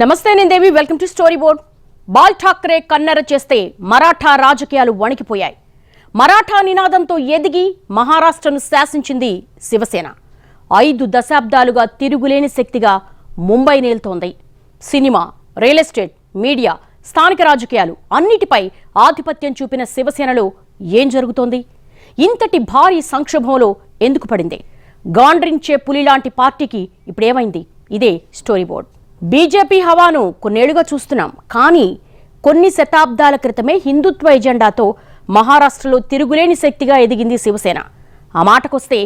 నమస్తే నేను Devi welcome to story board. Bal Thackeray కన్నెర చేస్తే మరాఠా రాజకీయాలు వణికిపోయాయి. మరాఠా నినాదంతో ఎదిగి మహారాష్ట్రను శాసించింది శివసేన. 5 దశాబ్దాలుగా తిరుగులేని శక్తిగా ముంబై నేల్తోంది. సినిమా, రియల్ ఎస్టేట్, మీడియా, స్థానిక రాజకీయాలు అన్నిటిపై ఆధిపత్యం చూపిన శివసేనలో ఏం జరుగుతోంది? ఇంతటి భారీ సంక్షోభంలో ఎందుకు పడింది? గాండ్రించే పులి లాంటి పార్టీకి ఇప్పుడేమైంది? ఇదే స్టోరీ బోర్డ్. బీజేపీ హవాను కొన్నేళ్లుగా చూస్తున్నాం. కానీ కొన్ని శతాబ్దాల క్రితమే హిందుత్వ ఎజెండాతో మహారాష్ట్రలో తిరుగులేని శక్తిగా ఎదిగింది శివసేన. ఆ మాటకొస్తే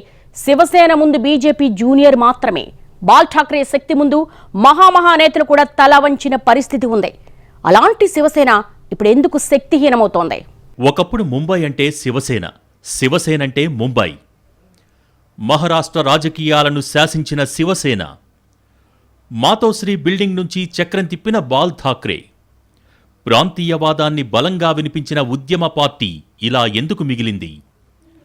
శివసేన ముందు బీజేపీ జూనియర్ మాత్రమే. బాల్ ఠాక్రే శక్తి ముందు మహానేతలు కూడా తల వంచిన పరిస్థితి ఉంది. అలాంటి శివసేన ఇప్పుడు ఎందుకు శక్తిహీనమవుతోంది? ఒకప్పుడు ముంబై అంటే శివసేన, శివసేన అంటే ముంబై. మహారాష్ట్ర రాజకీయాలను శాసించిన శివసేన, మాతోశ్రీ బిల్డింగ్ నుంచి చక్రం తిప్పిన బాల్ ఠాక్రే, ప్రాంతీయవాదాన్ని బలంగా వినిపించిన ఉద్యమ పార్టీ ఇలా ఎందుకు మిగిలింది?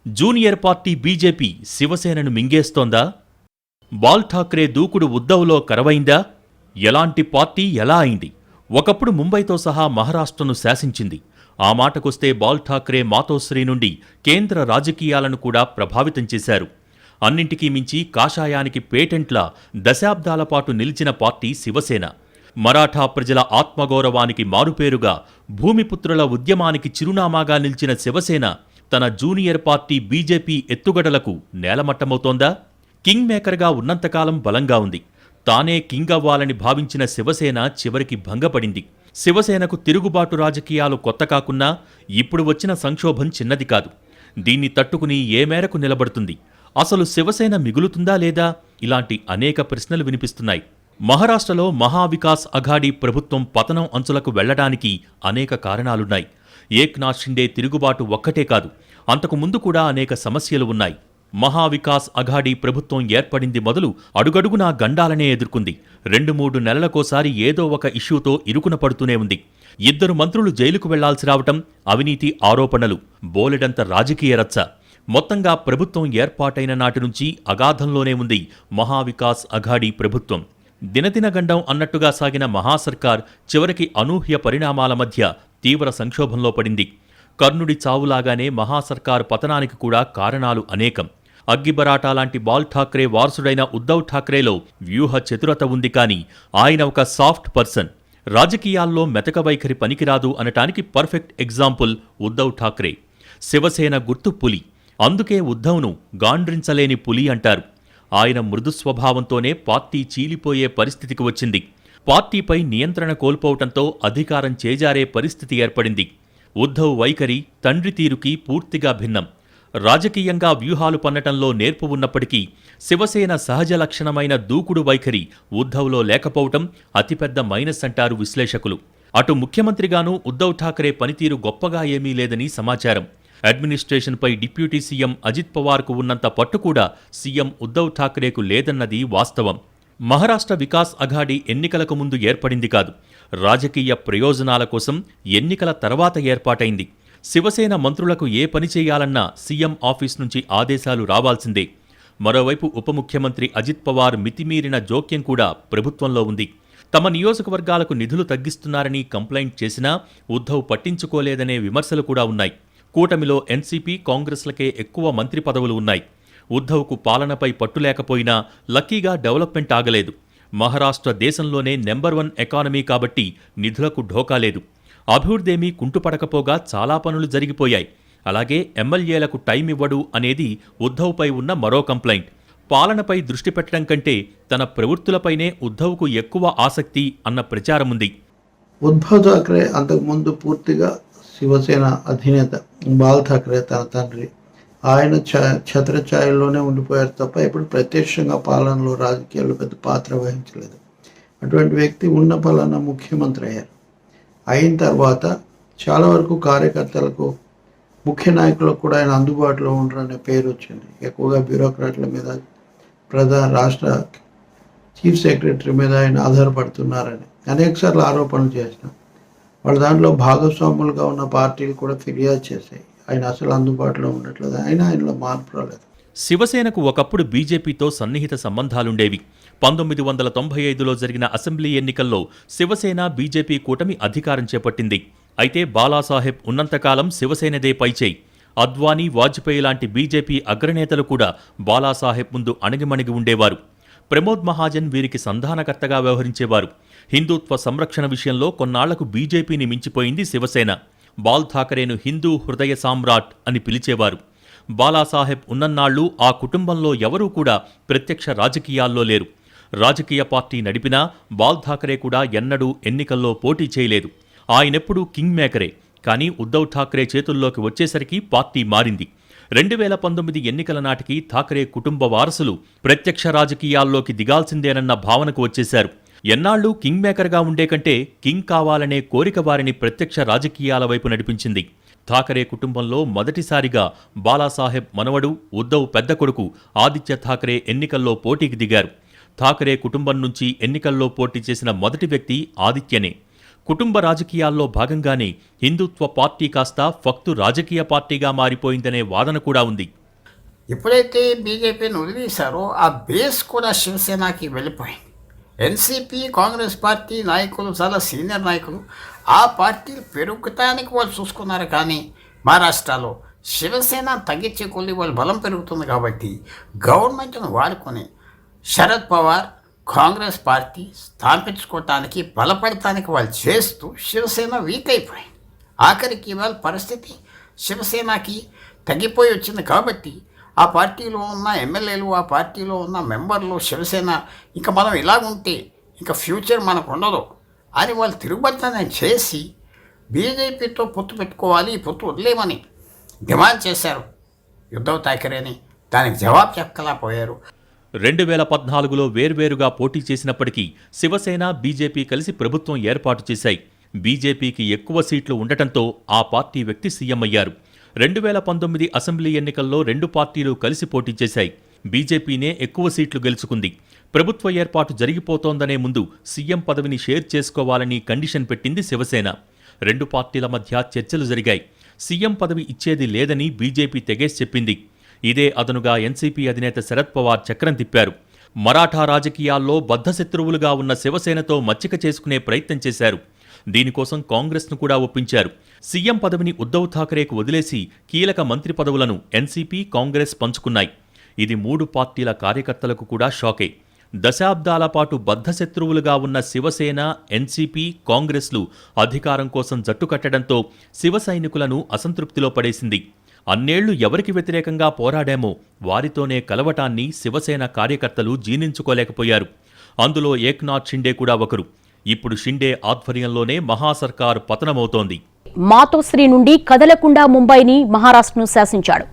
జూనియర్ పార్టీ బీజేపీ శివసేనను మింగేస్తోందా? బాల్ ఠాక్రే దూకుడు ఉద్దవ్లో కరవైందా? ఎలాంటి పార్టీ ఎలా అయింది? ఒకప్పుడు ముంబైతో సహా మహారాష్ట్రను శాసించింది. ఆ మాటకొస్తే బాల్ ఠాక్రే మాతోశ్రీ నుండి కేంద్ర రాజకీయాలను కూడా ప్రభావితం చేశారు. అన్నింటికీ మించి కాషాయానికి పేటెంట్ల దశాబ్దాల పాటు నిలిచిన పార్టీ శివసేన. మరాఠా ప్రజల ఆత్మగౌరవానికి మారుపేరుగా, భూమిపుత్రుల ఉద్యమానికి చిరునామాగా నిలిచిన శివసేన తన జూనియర్ పార్టీ బీజేపీ ఎత్తుగడలకు నేలమట్టమవుతోందా? కింగ్ మేకర్గా ఉన్నంతకాలం బలంగా ఉంది. తానే కింగ్ అవ్వాలని భావించిన శివసేన చివరికి భంగపడింది. శివసేనకు తిరుగుబాటు రాజకీయాలు కొత్త కాకున్నా ఇప్పుడు వచ్చిన సంక్షోభం చిన్నది కాదు. దీన్ని తట్టుకుని ఏ మేరకు నిలబడుతుంది? అసలు శివసేన మిగులుతుందా లేదా? ఇలాంటి అనేక ప్రశ్నలు వినిపిస్తున్నాయి. మహారాష్ట్రలో మహావికాస్ అఘాడీ ప్రభుత్వం పతనం అంచులకు వెళ్లడానికి అనేక కారణాలున్నాయి. ఏక్నాథ్ షిండే తిరుగుబాటు ఒక్కటే కాదు, అంతకు ముందు కూడా అనేక సమస్యలు ఉన్నాయి. మహావికాస్ అఘాడీ ప్రభుత్వం ఏర్పడింది మొదలు అడుగడుగునా గండాలనే ఎదుర్కొంది. 2-3 నెలలకోసారి ఏదో ఒక ఇష్యూతో ఇరుకున పడుతూనే ఉంది. 2 మంత్రులు జైలుకు వెళ్లాల్సి రావటం, అవినీతి ఆరోపణలు, బోలెడంత రాజకీయ రచ్చ. మొత్తంగా ప్రభుత్వం ఏర్పాటైన నాటి నుంచి అగాధంలోనే ఉంది మహావికాస్ అఘాడీ ప్రభుత్వం. దినదిన గండం అన్నట్టుగా సాగిన మహాసర్కార్ చివరికి అనూహ్య పరిణామాల మధ్య తీవ్ర సంక్షోభంలో పడింది. కర్ణుడి చావులాగానే మహాసర్కార్ పతనానికి కూడా కారణాలు అనేకం. అగ్గిబరాటా లాంటి బాల్ ఠాక్రే వారసుడైన ఉద్దవ్ ఠాక్రేలో వ్యూహ చతురత ఉంది. కానీ ఆయన ఒక సాఫ్ట్ పర్సన్. రాజకీయాల్లో మెతక వైఖరి పనికిరాదు అనటానికి పర్ఫెక్ట్ ఎగ్జాంపుల్ ఉద్దవ్ ఠాక్రే. శివసేన గుర్తు పులి. అందుకే ఉద్ధవ్ను గాండ్రించలేని పులి అంటారు. ఆయన మృదు స్వభావంతోనే పార్టీ చీలిపోయే పరిస్థితికి వచ్చింది. పార్టీపై నియంత్రణ కోల్పోవటంతో అధికారం చేజారే పరిస్థితి ఏర్పడింది. ఉద్ధవ్ వైఖరి తండ్రి తీరుకి పూర్తిగా భిన్నం. రాజకీయంగా వ్యూహాలు పన్నటంలో నేర్పు ఉన్నప్పటికీ శివసేన సహజ లక్షణమైన దూకుడు వైఖరి ఉద్ధవ్లో లేకపోవటం అతిపెద్ద మైనస్ అంటారు విశ్లేషకులు. అటు ముఖ్యమంత్రిగానూ ఉద్ధవ్ ఠాక్రే పనితీరు గొప్పగా ఏమీ లేదని సమాచారం. అడ్మినిస్ట్రేషన్పై డిప్యూటీ సీఎం అజిత్ పవార్కు ఉన్నంత పట్టు కూడా సీఎం ఉద్దవ్ ఠాక్రేకు లేదన్నది వాస్తవం. మహారాష్ట్ర వికాస్ అఘాడీ ఎన్నికలకు ముందు ఏర్పడింది కాదు, రాజకీయ ప్రయోజనాల కోసం ఎన్నికల తర్వాత ఏర్పాటైంది. శివసేన మంత్రులకు ఏ పని చేయాలన్నా సీఎం ఆఫీస్ నుంచి ఆదేశాలు రావాల్సిందే. మరోవైపు ఉప ముఖ్యమంత్రి అజిత్ పవార్ మితిమీరిన జోక్యం కూడా ప్రభుత్వంలో ఉంది. తమ నియోజకవర్గాలకు నిధులు తగ్గిస్తున్నారని కంప్లైంట్ చేసినా ఉద్ధవ్ పట్టించుకోలేదనే విమర్శలు కూడా ఉన్నాయి. కూటమిలో ఎన్సీపీ, కాంగ్రెస్లకే ఎక్కువ మంత్రి పదవులు ఉన్నాయి. ఉద్ధవ్కు పాలనపై పట్టులేకపోయినా లక్కీగా డెవలప్మెంట్ ఆగలేదు. మహారాష్ట్ర దేశంలోనే నెంబర్ 1 ఎకానమీ కాబట్టి నిధులకు ఢోకా లేదు. అభివృద్ధేమీ కుంటుపడకపోగా చాలా పనులు జరిగిపోయాయి. అలాగే ఎమ్మెల్యేలకు టైం ఇవ్వడు అనేది ఉద్ధవ్పై ఉన్న మరో కంప్లైంట్. పాలనపై దృష్టి పెట్టడం కంటే తన ప్రవృత్తులపైనే ఉద్ధవ్కు ఎక్కువ ఆసక్తి అన్న ప్రచారముంది. ఉద్ధవ్ ఠాక్రే అంతకుముందు పూర్తిగా శివసేన అధినేత బాల్ ఠాక్రే తన తండ్రి, ఆయన ఛత్రఛాయల్లోనే ఉండిపోయారు తప్ప ఇప్పుడు ప్రత్యక్షంగా పాలనలో రాజకీయాల్లో పెద్ద పాత్ర వహించలేదు. అటువంటి వ్యక్తి ఉన్న పాలన ముఖ్యమంత్రి అయ్యారు. అయిన తర్వాత చాలా వరకు కార్యకర్తలకు, ముఖ్య నాయకులకు కూడా ఆయన అందుబాటులో ఉండరనే పేరు వచ్చింది. ఎక్కువగా బ్యూరోక్రాట్ల మీద, రాష్ట్ర చీఫ్ సెక్రటరీ మీద ఆయన ఆధారపడుతున్నారని అనేకసార్లు ఆరోపణలు చేసినాం. వాళ్ళ దాంట్లో భాగస్వాములుగా ఉన్న పార్టీలు కూడా ఫిర్యాదు చేశాయి, ఆయన అసలు అందుబాటులో ఉండట్లేదు. అయినా ఆయనలో మార్పు రాలేదు. శివసేనకు ఒకప్పుడు బీజేపీతో సన్నిహిత సంబంధాలుండేవి. 1995లో జరిగిన అసెంబ్లీ ఎన్నికల్లో శివసేన బీజేపీ కూటమి అధికారం చేపట్టింది. అయితే బాలాసాహెబ్ ఉన్నంతకాలం శివసేనదే పైచేయి. అద్వానీ, వాజ్పేయి లాంటి బీజేపీ అగ్రనేతలు కూడా బాలాసాహెబ్ ముందు అణగిమణిగి ఉండేవారు. ప్రమోద్ మహాజన్ వీరికి సంధానకర్తగా వ్యవహరించేవారు. హిందూత్వ సంరక్షణ విషయంలో కొన్నాళ్లకు బీజేపీని మించిపోయింది శివసేన. బాల్ ఠాకరేను హిందూ హృదయ సామ్రాట్ అని పిలిచేవారు. బాలాసాహెబ్ ఉన్నన్నాళ్లు ఆ కుటుంబంలో ఎవరూ కూడా ప్రత్యక్ష రాజకీయాల్లో లేరు. రాజకీయ పార్టీ నడిపినా బాల్ ఠాకరే కూడా ఎన్నడూ ఎన్నికల్లో పోటీ చేయలేదు. ఆయనెప్పుడూ కింగ్ మేకరే. కానీ ఉద్ధవ్ ఠాక్రే చేతుల్లోకి వచ్చేసరికి పార్టీ మారింది. 2019 ఎన్నికల నాటికి ఠాక్రే కుటుంబ వారసులు ప్రత్యక్ష రాజకీయాల్లోకి దిగాల్సిందేనన్న భావనకు వచ్చేశారు. ఎన్నాళ్లు కింగ్ మేకర్గా ఉండే కంటే కింగ్ కావాలనే కోరిక వారిని ప్రత్యక్ష రాజకీయాల వైపు నడిపించింది. ఠాకరే కుటుంబంలో మొదటిసారిగా బాలాసాహెబ్ మనవడు, ఉద్ధవ్ పెద్ద కొడుకు ఆదిత్య ఠాకరే ఎన్నికల్లో పోటీకి దిగారు. ఠాకరే కుటుంబం నుంచి ఎన్నికల్లో పోటీ చేసిన మొదటి వ్యక్తి ఆదిత్యనే. కుటుంబ రాజకీయాల్లో భాగంగానే హిందుత్వ పార్టీ కాస్త ఫక్తు రాజకీయ పార్టీగా మారిపోయిందనే వాదన కూడా ఉంది. ఎప్పుడైతే బీజేపీని వదిలేశారో ఆ బేస్ కూడా శివసేనకి వెళ్ళిపోయింది. ఎన్సీపీ, కాంగ్రెస్ పార్టీ నాయకులు, చాలా సీనియర్ నాయకులు ఆ పార్టీలు పెరుగుతానికి వాళ్ళు చూసుకున్నారు. కానీ మహారాష్ట్రలో శివసేన తగ్గించే కొద్ది వాళ్ళు బలం పెరుగుతుంది కాబట్టి గవర్నమెంట్ను వాడుకొని శరద్ పవార్ కాంగ్రెస్ పార్టీ స్థాపించుకోవటానికి, బలపడటానికి వాళ్ళు చేస్తూ శివసేన వీక్ అయిపోయింది. ఆఖరికి వాళ్ళ పరిస్థితి శివసేనకి తగ్గిపోయి వచ్చింది. కాబట్టి ఆ పార్టీలో ఉన్న ఎమ్మెల్యేలు, ఆ పార్టీలో ఉన్న మెంబర్లు శివసేన ఇంకా మనం ఇలాగుంటే ఇంకా ఫ్యూచర్ మనకు ఉండదు అని వాళ్ళు తిరుగుబడితనం చేసి బీజేపీతో పొత్తు పెట్టుకోవాలి, ఈ పొత్తు వదిలేమని డిమాండ్ చేశారు ఉద్ధవ్ ఠాకరేని. దానికి జవాబు చెప్పలేకపోయారు. 2014లో వేర్వేరుగా పోటీ చేసినప్పటికీ శివసేన, బీజేపీ కలిసి ప్రభుత్వం ఏర్పాటు చేశాయి. బీజేపీకి ఎక్కువ సీట్లు ఉండటంతో ఆ పార్టీ వ్యక్తి సీఎం అయ్యారు. 2019 అసెంబ్లీ ఎన్నికల్లో రెండు పార్టీలు కలిసి పోటీ చేశాయి. బీజేపీనే ఎక్కువ సీట్లు గెలుచుకుంది. ప్రభుత్వ ఏర్పాటు జరిగిపోతోందనే ముందు సీఎం పదవిని షేర్ చేసుకోవాలని కండిషన్ పెట్టింది శివసేన. రెండు పార్టీల మధ్య చర్చలు జరిగాయి. సీఎం పదవి ఇచ్చేది లేదని బీజేపీ తెగేసి చెప్పింది. ఇదే అదనుగా ఎన్సీపీ అధినేత శరద్ పవార్ చక్రం తిప్పారు. మరాఠా రాజకీయాల్లో బద్ధశత్రువులుగా ఉన్న శివసేనతో మచ్చిక చేసుకునే ప్రయత్నం చేశారు. దీనికోసం కాంగ్రెస్ను కూడా ఒప్పించారు. సీఎం పదవిని ఉద్ధవ్ ఠాకరేకు వదిలేసి కీలక మంత్రి పదవులను ఎన్సీపీ, కాంగ్రెస్ పంచుకున్నాయి. ఇది మూడు పార్టీల కార్యకర్తలకు కూడా షాకే. దశాబ్దాల పాటు బద్ధశత్రువులుగా ఉన్న శివసేన, ఎన్సీపీ, కాంగ్రెస్లు అధికారం కోసం జట్టుకట్టడంతో శివ సైనికులను అసంతృప్తిలో పడేసింది. అన్నేళ్లు ఎవరికి వ్యతిరేకంగా పోరాడామో వారితోనే కలవటాన్ని శివసేన కార్యకర్తలు జీర్ణించుకోలేకపోయారు. అందులో ఏక్నాథ్ షిండే కూడా ఒకరు. ఇప్పుడు షిండే ఆధ్వర్యంలోనే మహాసర్కారు పతనమవుతోంది. మాతోశ్రీ నుండి కదలకుండా ముంబైని, మహారాష్ట్రను శాసించాడు.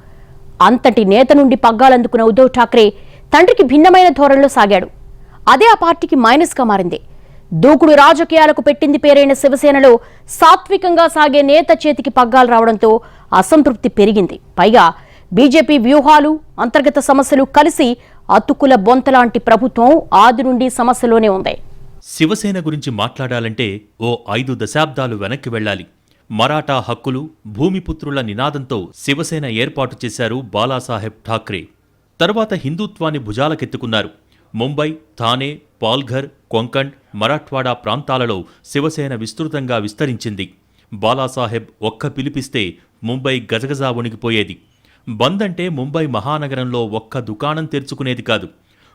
అంతటి నేత నుండి పగ్గాలందుకున్న ఉద్ధవ్ ఠాక్రే తండ్రికి భిన్నమైన ధోరణిలో సాగాడు. అదే ఆ పార్టీకి మైనస్గా మారింది. దూకుడు రాజకీయాలకు పెట్టింది పేరైన శివసేనలో సాత్వికంగా సాగే నేత చేతికి పగ్గాలు రావడంతో అసంతృప్తి పెరిగింది. పైగా బీజేపీ వ్యూహాలు, అంతర్గత సమస్యలు కలిసి అతుకుల బొంతలాంటి ప్రభుత్వం ఆది నుండి సమస్యలోనే ఉంది. శివసేన గురించి మాట్లాడాలంటే ఓ 5 దశాబ్దాలు వెనక్కి వెళ్లాలి. మరాఠా హక్కులు, భూమిపుత్రుల నినాదంతో శివసేన ఏర్పాటు చేశారు బాలాసాహెబ్ ఠాక్రే. తర్వాత హిందుత్వాన్ని భుజాలకెత్తుకున్నారు. ముంబై, థానే, పాల్ఘర్, కొంకణ్, మరాఠ్వాడా ప్రాంతాలలో శివసేన విస్తృతంగా విస్తరించింది. బాలాసాహెబ్ ఒక్క పిలిపిస్తే ముంబై గజగజా వణికిపోయేది. బంద్ అంటే ముంబై మహానగరంలో ఒక్క దుకాణం తెరుచుకునేది కాదు.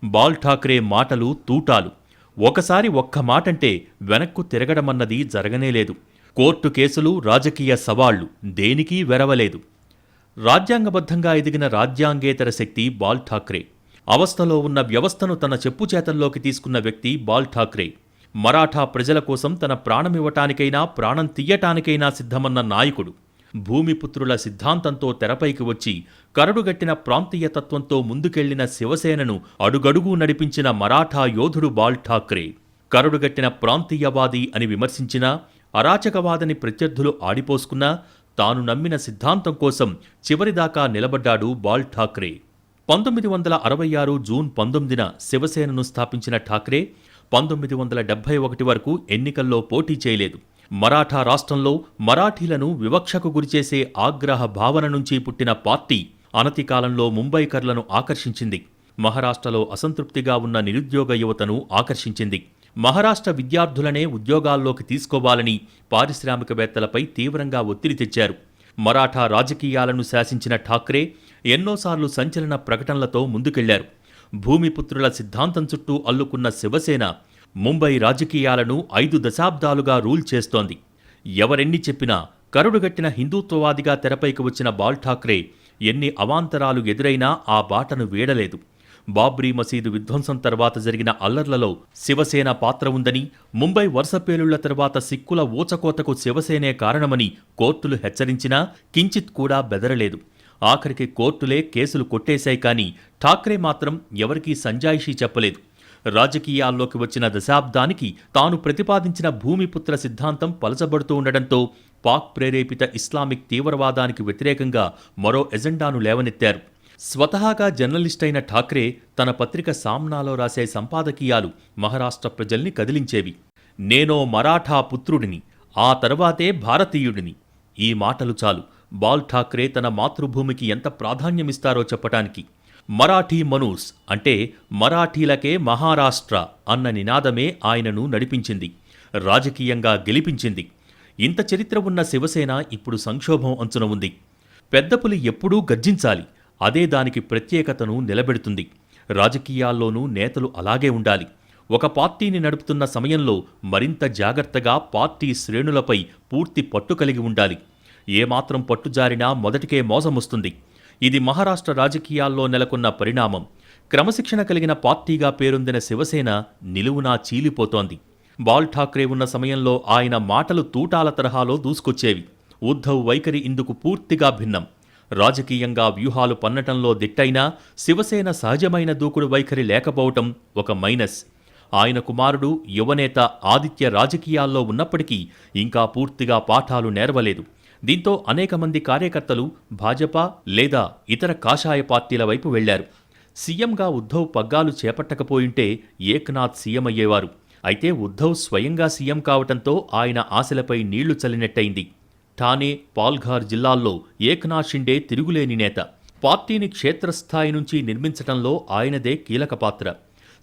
బాల్ ఠాక్రే మాటలు తూటాలు. ఒకసారి ఒక్క మాటంటే వెనక్కు తిరగడమన్నది జరగనేలేదు. కోర్టు కేసులు, రాజకీయ సవాళ్లు దేనికీ వెరవలేదు. రాజ్యాంగబద్ధంగా ఎదిగిన రాజ్యాంగేతర శక్తి బాల్ ఠాక్రే. అవస్థలో ఉన్న వ్యవస్థను తన చెప్పుచేతల్లోకి తీసుకున్న వ్యక్తి బాల్ ఠాక్రే. మరాఠా ప్రజల కోసం తన ప్రాణమివ్వటానికైనా, ప్రాణం తీయటానికైనా సిద్ధమన్న నాయకుడు. భూమిపుత్రుల సిద్ధాంతంతో తెరపైకి వచ్చి కరడుగట్టిన ప్రాంతీయ తత్వంతో ముందుకెళ్లిన శివసేనను అడుగడుగు నడిపించిన మరాఠా యోధుడు బాల్ ఠాక్రే. కరడుగట్టిన ప్రాంతీయవాది అని విమర్శించినా, అరాచకవాదని ప్రత్యర్థులు ఆడిపోసుకున్నా తాను నమ్మిన సిద్ధాంతం కోసం చివరిదాకా నిలబడ్డాడు బాల్ ఠాక్రే. 1966 జూన్ 19న శివసేనను స్థాపించిన ఠాక్రే 1971 వరకు ఎన్నికల్లో పోటీ చేయలేదు. మరాఠా రాష్ట్రంలో మరాఠీలను వివక్షకు గురిచేసే ఆగ్రహ భావన నుంచి పుట్టిన పార్టీ అనతి కాలంలో ముంబైకర్లను ఆకర్షించింది. మహారాష్ట్రలో అసంతృప్తిగా ఉన్న నిరుద్యోగ యువతను ఆకర్షించింది. మహారాష్ట్ర విద్యార్థులనే ఉద్యోగాల్లోకి తీసుకోవాలని పారిశ్రామికవేత్తలపై తీవ్రంగా ఒత్తిడి తెచ్చారు. మరాఠా రాజకీయాలను శాసించిన ఠాక్రే ఎన్నోసార్లు సంచలన ప్రకటనలతో ముందుకెళ్లారు. భూమిపుత్రుల సిద్ధాంతం చుట్టూ అల్లుకున్న శివసేన ముంబై రాజకీయాలను 5 దశాబ్దాలుగా రూల్ చేస్తోంది. ఎవరెన్ని చెప్పినా కరుడుగట్టిన హిందూత్వవాదిగా తెరపైకి వచ్చిన బాల్ ఠాక్రే ఎన్ని అవాంతరాలు ఎదురైనా ఆ బాటను వీడలేదు. బాబ్రీ మసీదు విధ్వంసం తర్వాత జరిగిన అల్లర్లలో శివసేన పాత్ర ఉందని, ముంబై వరుస పేలుళ్ల తర్వాత సిక్కుల ఊచకోతకు శివసేనే కారణమని కోర్టులు హెచ్చరించినా కించిత్ కూడా బెదరలేదు. ఆఖరికి కోర్టులే కేసులు కొట్టేశాయి. కానీ ఠాక్రే మాత్రం ఎవరికీ సంజాయిషీ చెప్పలేదు. రాజకీయాల్లోకి వచ్చిన దశాబ్దానికి తాను ప్రతిపాదించిన భూమిపుత్ర సిద్ధాంతం పలచబడుతూ ఉండడంతో పాక్ ప్రేరేపిత ఇస్లామిక్ తీవ్రవాదానికి వ్యతిరేకంగా మరో ఎజెండాను లేవనెత్తారు. స్వతహాగా జర్నలిస్ట్ అయిన ఠాక్రే తన పత్రిక సామ్నాలో రాసే సంపాదకీయాలు మహారాష్ట్ర ప్రజల్ని కదిలించేవి. నేనో మరాఠా పుత్రుడిని, ఆ తర్వాతే భారతీయుడిని. ఈ మాటలు చాలు బాల్ ఠాక్రే తన మాతృభూమికి ఎంత ప్రాధాన్యమిస్తారో చెప్పటానికి. మరాఠీ మనూస్ అంటే మరాఠీలకే మహారాష్ట్ర అన్న నినాదమే ఆయనను నడిపించింది, రాజకీయంగా గెలిపించింది. ఇంత చరిత్ర ఉన్న శివసేన ఇప్పుడు సంక్షోభం అంచున ఉంది. పెద్దపులి ఎప్పుడూ గర్జించాలి, అదే దానికి ప్రత్యేకతను నిలబెడుతుంది. రాజకీయాల్లోనూ నేతలు అలాగే ఉండాలి. ఒక పార్టీని నడుపుతున్న సమయంలో మరింత జాగ్రత్తగా పార్టీ శ్రేణులపై పూర్తి పట్టు కలిగి ఉండాలి. ఏమాత్రం పట్టుజారినా మొదటికే మోసమొస్తుంది. ఇది మహారాష్ట్ర రాజకీయాల్లో నెలకొన్న పరిణామం. క్రమశిక్షణ కలిగిన పార్టీగా పేరొందిన శివసేన నిలువునా చీలిపోతోంది. బాల్ ఠాక్రే ఉన్న సమయంలో ఆయన మాటలు తూటాల తరహాలో దూసుకొచ్చేవి. ఉద్ధవ్ వైఖరి ఇందుకు పూర్తిగా భిన్నం. రాజకీయంగా వ్యూహాలు పన్నటంలో దిట్టైనా శివసేన సహజమైన దూకుడు వైఖరి లేకపోవటం ఒక మైనస్. ఆయన కుమారుడు యువనేత ఆదిత్య రాజకీయాల్లో ఉన్నప్పటికీ ఇంకా పూర్తిగా పాఠాలు నేర్వలేదు. దీంతో అనేక మంది కార్యకర్తలు భాజపా లేదా ఇతర కాషాయ పార్టీల వైపు వెళ్లారు. సీఎంగా ఉద్ధవ్ పగ్గాలు చేపట్టకపోయింటే ఏక్నాథ్ సీఎం అయ్యేవారు. అయితే ఉద్ధవ్ స్వయంగా సీఎం కావటంతో ఆయన ఆశలపై నీళ్లు చల్లినట్టయింది. ఠానే, పాల్ఘార్ జిల్లాల్లో ఏక్నాథ్ షిండే తిరుగులేని నేత. పార్టీని క్షేత్రస్థాయి నుంచి నిర్మించటంలో ఆయనదే కీలక పాత్ర.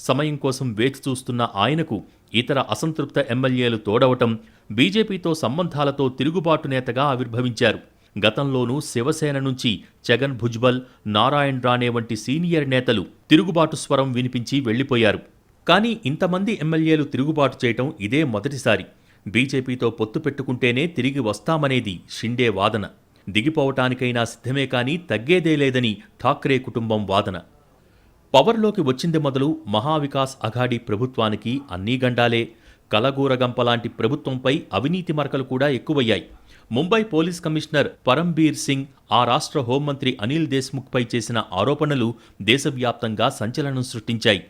సమయం కోసం వేచి చూస్తున్న ఆయనకు ఇతర అసంతృప్త ఎమ్మెల్యేలు తోడవటం, బీజేపీతో సంబంధాలతో తిరుగుబాటు నేతగా ఆవిర్భవించారు. గతంలోనూ శివసేన నుంచి ఛగన్ భుజ్బల్, నారాయణ్ రాణే వంటి సీనియర్ నేతలు తిరుగుబాటు స్వరం వినిపించి వెళ్లిపోయారు. కానీ ఇంతమంది ఎమ్మెల్యేలు తిరుగుబాటు చేయటం ఇదే మొదటిసారి. బీజేపీతో పొత్తు పెట్టుకుంటేనే తిరిగి వస్తామనేది షిండే వాదన. దిగిపోవటానికైనా సిద్ధమే కానీ తగ్గేదే లేదని ఠాక్రే కుటుంబం వాదన. పవర్లోకి వచ్చింది మొదలు మహావికాస్ అఘాడీ ప్రభుత్వానికి అన్నీ గండాలే. కలగూరగంపలాంటి ప్రభుత్వంపై అవినీతి మరకలు కూడా ఎక్కువయ్యాయి. ముంబై పోలీస్ కమిషనర్ పరంబీర్ సింగ్, ఆ రాష్ట్ర హోంమంత్రి అనిల్ దేశ్ముఖ్పై చేసిన ఆరోపణలు దేశవ్యాప్తంగా సంచలనం సృష్టించాయి.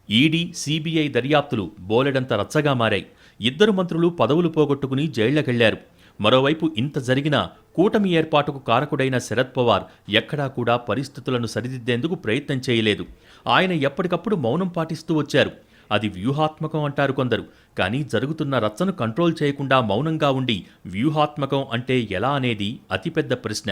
ఈడీ, సీబీఐ దర్యాప్తులు బోలెడంత రచ్చగా మారాయి. 2 మంత్రులు పదవులు పోగొట్టుకుని జైళ్లకెళ్లారు. మరోవైపు ఇంత జరిగినా కూటమి ఏర్పాటుకు కారకుడైన శరద్ పవార్ ఎక్కడా కూడా పరిస్థితులను సరిదిద్దేందుకు ప్రయత్నం చేయలేదు. ఆయన ఎప్పటికప్పుడు మౌనం పాటిస్తూ వచ్చారు. అది వ్యూహాత్మకం అంటారు కొందరు. కానీ జరుగుతున్న రచ్చను కంట్రోల్ చేయకుండా మౌనంగా ఉండి వ్యూహాత్మకం అంటే ఎలా అనేది అతిపెద్ద ప్రశ్న.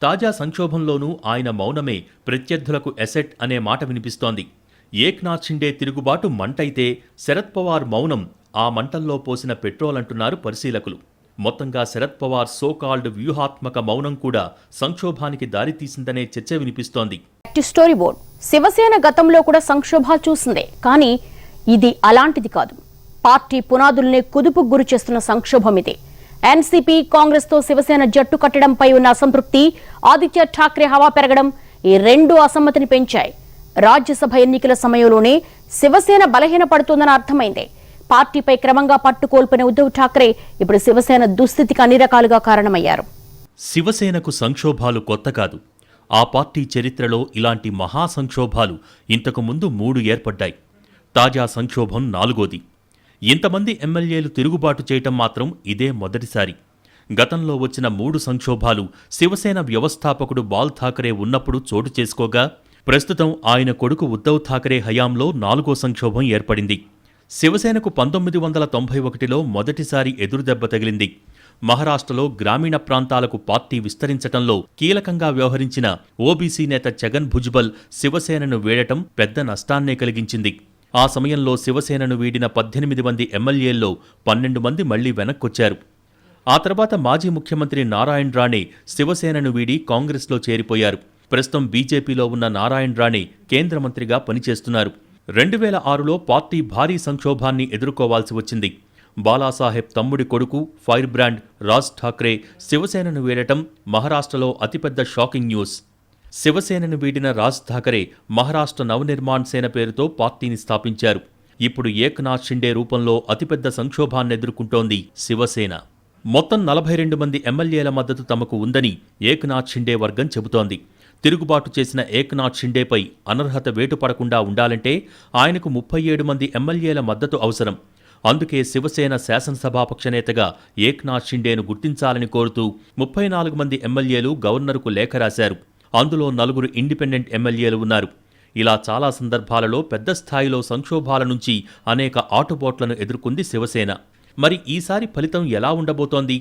తాజా సంక్షోభంలోనూ ఆయన మౌనమే ప్రత్యర్థులకు ఎసెట్ అనే మాట వినిపిస్తోంది. ఏక్నాథ్ షిండే తిరుగుబాటు మంటైతే శరద్ పవార్ మౌనం ఆ మంటల్లో పోసిన పెట్రోల్ అంటున్నారు పరిశీలకులు. మొత్తంగా శరద్ పవార్ సోకాల్డ్ వ్యూహాత్మక మౌనం కూడా సంక్షోభానికి దారితీసిందనే చర్చ వినిపిస్తోంది. స్టోరీ బోర్డ్ శివసేన గతంలో కూడా సంక్షోభాలు చూసిందే, కానీ ఇది అలాంటిది కాదు. పార్టీ పునాదుల్ని కుదుపుకు గురి చేస్తున్న సంక్షోభం ఇది. ఎన్సీపీ, కాంగ్రెస్ తో శివసేన జట్టు కట్టడంపై ఉన్న అసంతృప్తి, ఆదిత్య ఠాక్రే హవా పెరగడం ఈ 2 అసమ్మతిని పెంచాయి. రాజ్యసభ ఎన్నికల సమయంలోనే శివసేన బలహీనపడుతోందని అర్థమైంది. పార్టీపై క్రమంగా పట్టు కోల్పోయిన ఉద్ధవ్ ఠాక్రే ఇప్పుడు శివసేన దుస్థితికి అన్ని రకాలుగా కారణమయ్యారు. శివసేనకు సంక్షోభాలు కొత్త కాదు. ఆ పార్టీ చరిత్రలో ఇలాంటి మహా సంక్షోభాలు ఇంతకు ముందు 3 ఏర్పడ్డాయి. తాజా సంక్షోభం 4వది. ఇంతమంది ఎమ్మెల్యేలు తిరుగుబాటు చేయటం మాత్రం ఇదే మొదటిసారి. గతంలో వచ్చిన 3 సంక్షోభాలు శివసేన వ్యవస్థాపకుడు బాల్ ఠాక్రే ఉన్నప్పుడు చోటు చేసుకోగా, ప్రస్తుతం ఆయన కొడుకు ఉద్ధవ్ ఠాక్రే హయాంలో 4వ సంక్షోభం ఏర్పడింది. శివసేనకు 1991లో మొదటిసారి ఎదురుదెబ్బ తగిలింది. మహారాష్ట్రలో గ్రామీణ ప్రాంతాలకు పార్టీ విస్తరించటంలో కీలకంగా వ్యవహరించిన ఓబీసీ నేత ఛగన్ భుజ్బల్ శివసేనను వీడటం పెద్ద నష్టాన్నే కలిగించింది. ఆ సమయంలో శివసేనను వీడిన 18 మంది ఎమ్మెల్యేల్లో 12 మంది మళ్లీ వెనక్కొచ్చారు. ఆ తర్వాత మాజీ ముఖ్యమంత్రి నారాయణ రాణే శివసేనను వీడి కాంగ్రెస్లో చేరిపోయారు. ప్రస్తుతం బీజేపీలో ఉన్న నారాయణ రాణే కేంద్ర మంత్రిగా పనిచేస్తున్నారు. 2006లో పార్టీ భారీ సంక్షోభాన్ని ఎదుర్కోవాల్సి వచ్చింది. బాలాసాహెబ్ తమ్ముడి కొడుకు ఫైర్ బ్రాండ్ రాజ్ ఠాక్రే శివసేనను వీడటం మహారాష్ట్రలో అతిపెద్ద షాకింగ్ న్యూస్. శివసేనను వీడిన రాజ్ ఠాకరే మహారాష్ట్ర నవనిర్మాణ్ సేన పేరుతో పార్టీని స్థాపించారు. ఇప్పుడు ఏక్నాథ్ షిండే రూపంలో అతిపెద్ద సంక్షోభాన్ని ఎదుర్కొంటోంది శివసేన. మొత్తం 42 మంది ఎమ్మెల్యేల మద్దతు తమకు ఉందని ఏక్నాథ్ షిండే వర్గం చెబుతోంది. తిరుగుబాటు చేసిన ఏక్నాథ్ షిండేపై అనర్హత వేటు పడకుండా ఉండాలంటే ఆయనకు 37 మంది ఎమ్మెల్యేల మద్దతు అవసరం. అందుకే శివసేన శాసనసభాపక్ష నేతగా ఏక్నాథ్ షిండేను గుర్తించాలని కోరుతూ 34 మంది ఎమ్మెల్యేలు గవర్నర్కు లేఖ రాశారు. అందులో 4 ఇండిపెండెంట్ ఎమ్మెల్యేలు ఉన్నారు. ఇలా చాలా సందర్భాలలో పెద్ద స్థాయిలో సంక్షోభాల నుంచి అనేక ఆటుపోట్లను ఎదుర్కొంది శివసేన. మరి ఈసారి ఫలితం ఎలా ఉండబోతోంది?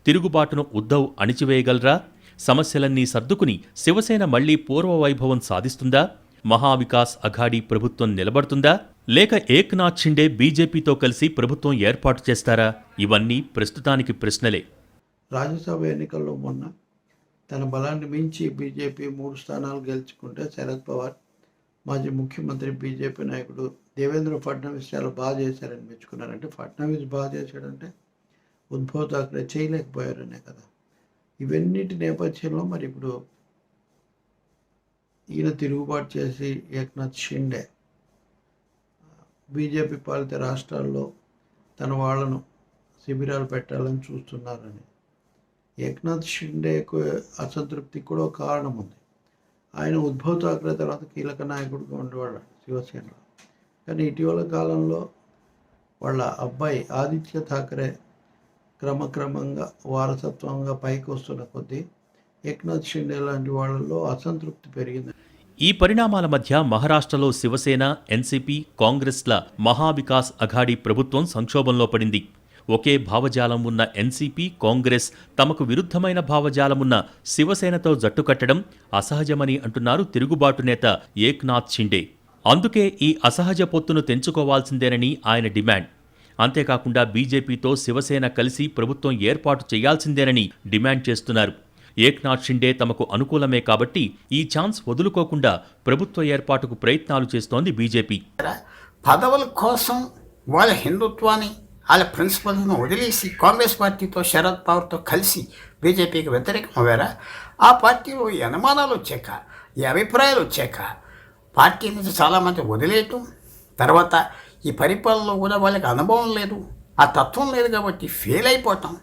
తిరుగుబాటును ఉద్ధవ్ అణిచివేయగలరా? సమస్యలన్నీ సర్దుకుని శివసేన మళ్లీ పూర్వ వైభవం సాధిస్తుందా? మహావికాస్ అఘాడీ ప్రభుత్వం నిలబడుతుందా? లేక ఏక్నాథ్ షిండే బీజేపీతో కలిసి ప్రభుత్వం ఏర్పాటు చేస్తారా? ఇవన్నీ ప్రస్తుతానికి ప్రశ్నలే. రాజ్యసభ ఎన్నికల్లో మొన్న తన బలాన్ని మించి బీజేపీ 3 స్థానాలు గెలుచుకుంటే శరద్ పవార్, మాజీ ముఖ్యమంత్రి బీజేపీ నాయకుడు దేవేంద్ర ఫడ్నవీస్ చాలా బాగా చేశారని మెచ్చుకున్నారంటే ఫడ్నవీస్ బాగా చేశాడంటే ఉద్ధవ్ ఠాక్రే చేయలేకపోయారనే కదా. ఇవన్నిటి నేపథ్యంలో మరి ఇప్పుడు ఈయన తిరుగుబాటు చేసి ఏక్నాథ్ షిండే బీజేపీ పాలిత రాష్ట్రాల్లో తన వాళ్లను శిబిరాలు పెట్టాలని చూస్తున్నారని ఏక్నాథ్ షిండేకు అసంతృప్తికి కూడా ఒక కారణం ఉంది. ఆయన ఉద్ధవ్ ఠాక్రే తర్వాత కీలక నాయకుడిగా ఉండేవాడు శివసేనలో. కానీ ఇటీవల కాలంలో వాళ్ళ అబ్బాయి ఆదిత్య ఠాక్రే క్రమక్రమంగా వారసత్వంగా పైకి వస్తున్న కొద్దీ ఏక్నాథ్ షిండే లాంటి వాళ్ళలో అసంతృప్తి పెరిగింది. ఈ పరిణామాల మధ్య మహారాష్ట్రలో శివసేన, ఎన్సీపీ, కాంగ్రెస్ల మహావికాస్ అఘాడీ ప్రభుత్వం సంక్షోభంలో పడింది. ఒకే భావజాలం ఉన్న ఎన్సీపీ, కాంగ్రెస్ తమకు విరుద్ధమైన భావజాలమున్న శివసేనతో జట్టుకట్టడం అసహజమని అంటున్నారు తిరుగుబాటు నేత ఏక్నాథ్ షిండే. అందుకే ఈ అసహజ పొత్తును తెంచుకోవాల్సిందేనని ఆయన డిమాండ్. అంతేకాకుండా బీజేపీతో శివసేన కలిసి ప్రభుత్వం ఏర్పాటు చేయాల్సిందేనని డిమాండ్ చేస్తున్నారు. ఏక్నాథ్ షిండే తమకు అనుకూలమే కాబట్టి ఈ ఛాన్స్ వదులుకోకుండా ప్రభుత్వ ఏర్పాటుకు ప్రయత్నాలు చేస్తోంది బీజేపీ. పదవుల కోసం వాళ్ళ హిందుత్వాన్ని, వాళ్ళ ప్రిన్సిపల్స్ను వదిలేసి కాంగ్రెస్ పార్టీతో శరద్ పవార్తో కలిసి బీజేపీకి వ్యతిరేకం అవ్వారా? ఆ పార్టీలో ఈ అనుమానాలు వచ్చాక, ఈ అభిప్రాయాలు వచ్చాక పార్టీ నుంచి చాలామంది వదిలేయటం, తర్వాత ఈ పరిపాలనలో కూడా వాళ్ళకి అనుభవం లేదు, ఆ తత్వం లేదు కాబట్టి ఫెయిల్ అయిపోవటం.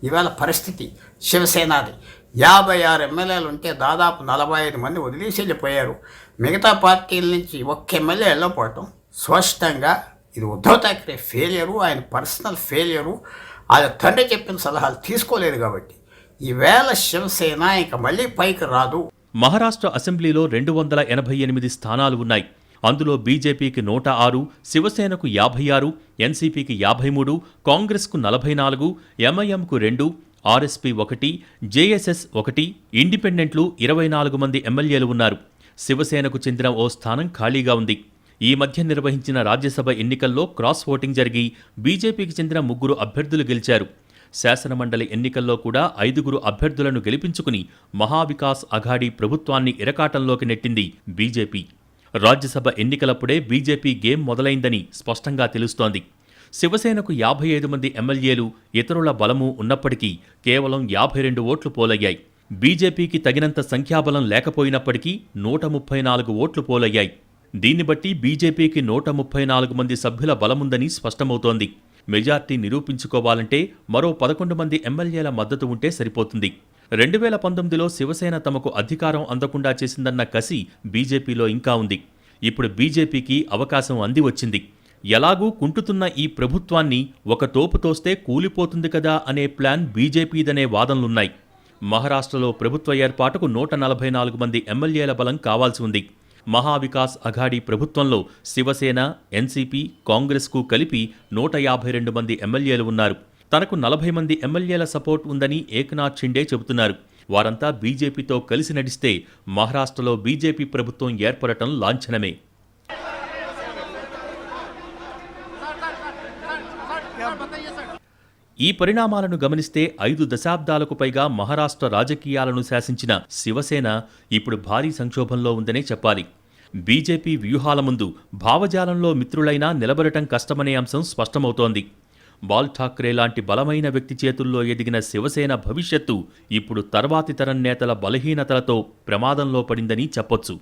ఇవాళ పరిస్థితి శివసేనది 56 ఎమ్మెల్యేలు ఉంటే దాదాపు 45 మంది వదిలేసి వెళ్ళిపోయారు. మిగతా పార్టీల నుంచి ఒక్క ఎమ్మెల్యే వెళ్ళకపోవటం స్పష్టంగా ఇది ఉద్ధవ్ ఠాక్రే ఫెయిలియరు, ఆయన పర్సనల్ ఫెయిలియరు. ఆయన తండ్రి చెప్పిన సలహాలు తీసుకోలేదు కాబట్టి ఈవేళ శివసేన ఇక మళ్ళీ పైకి రాదు. మహారాష్ట్ర అసెంబ్లీలో 288 స్థానాలు ఉన్నాయి. అందులో బీజేపీకి 106, శివసేనకు 56, ఎన్సీపీకి 53, కాంగ్రెస్కు 44, ఎంఐఎంకు 2, ఆర్ఎస్పీ 1, జేఎస్ఎస్ 1, ఇండిపెండెంట్లు 24 మంది ఎమ్మెల్యేలు ఉన్నారు. శివసేనకు చెందిన ఓ స్థానం ఖాళీగా ఉంది. ఈ మధ్య నిర్వహించిన రాజ్యసభ ఎన్నికల్లో క్రాస్ ఓటింగ్ జరిగి బీజేపీకి చెందిన 3 అభ్యర్థులు గెలిచారు. శాసనమండలి ఎన్నికల్లో కూడా 5 అభ్యర్థులను గెలిపించుకుని మహావికాస్ అఘాడీ ప్రభుత్వాన్ని ఇరకాటంలోకి నెట్టింది బీజేపీ. రాజ్యసభ ఎన్నికలప్పుడే బీజేపీ గేమ్ మొదలైందని స్పష్టంగా తెలుస్తోంది. శివసేనకు 55 మంది ఎమ్మెల్యేలు, ఇతరుల బలము ఉన్నప్పటికీ కేవలం 52 ఓట్లు పోలయ్యాయి. బీజేపీకి తగినంత సంఖ్యాబలం లేకపోయినప్పటికీ 134 ఓట్లు పోలయ్యాయి. దీన్ని బట్టి బీజేపీకి 134 మంది సభ్యుల బలముందని స్పష్టమవుతోంది. మెజార్టీ నిరూపించుకోవాలంటే మరో 11 మంది ఎమ్మెల్యేల మద్దతు ఉంటే సరిపోతుంది. 2019లో శివసేన తమకు అధికారం అందకుండా చేసిందన్న కసి బీజేపీలో ఇంకా ఉంది. ఇప్పుడు బీజేపీకి అవకాశం అంది వచ్చింది. ఎలాగూ కుంటుతున్న ఈ ప్రభుత్వాన్ని ఒక తోపు తోస్తే కూలిపోతుంది కదా అనే ప్లాన్ బీజేపీదనే వాదనలున్నాయి. మహారాష్ట్రలో ప్రభుత్వ ఏర్పాటుకు 144 మంది ఎమ్మెల్యేల బలం కావాల్సి ఉంది. మహావికాస్ అఘాడీ ప్రభుత్వంలో శివసేన, ఎన్సీపీ, కాంగ్రెస్కు కలిపి 152 మంది ఎమ్మెల్యేలు ఉన్నారు. తనకు 40 మంది ఎమ్మెల్యేల సపోర్ట్ ఉందని ఏక్నాథ్ షిండే చెబుతున్నారు. వారంతా బీజేపీతో కలిసి నడిస్తే మహారాష్ట్రలో బీజేపీ ప్రభుత్వం ఏర్పడటం లాంఛనమే. ఈ పరిణామాలను గమనిస్తే 5 దశాబ్దాలకు పైగా మహారాష్ట్ర రాజకీయాలను శాసించిన శివసేన ఇప్పుడు భారీ సంక్షోభంలో ఉందనే చెప్పాలి. బీజేపీ వ్యూహాల ముందు భావజాలంలో మిత్రులైనా నిలబడటం కష్టమనే అంశం స్పష్టమవుతోంది. బాల్ ఠాక్రే లాంటి బలమైన వ్యక్తి చేతుల్లో ఎదిగిన శివసేన భవిష్యత్తు ఇప్పుడు తర్వాతి తరం నేతల బలహీనతలతో ప్రమాదంలో పడిందని చెప్పొచ్చు.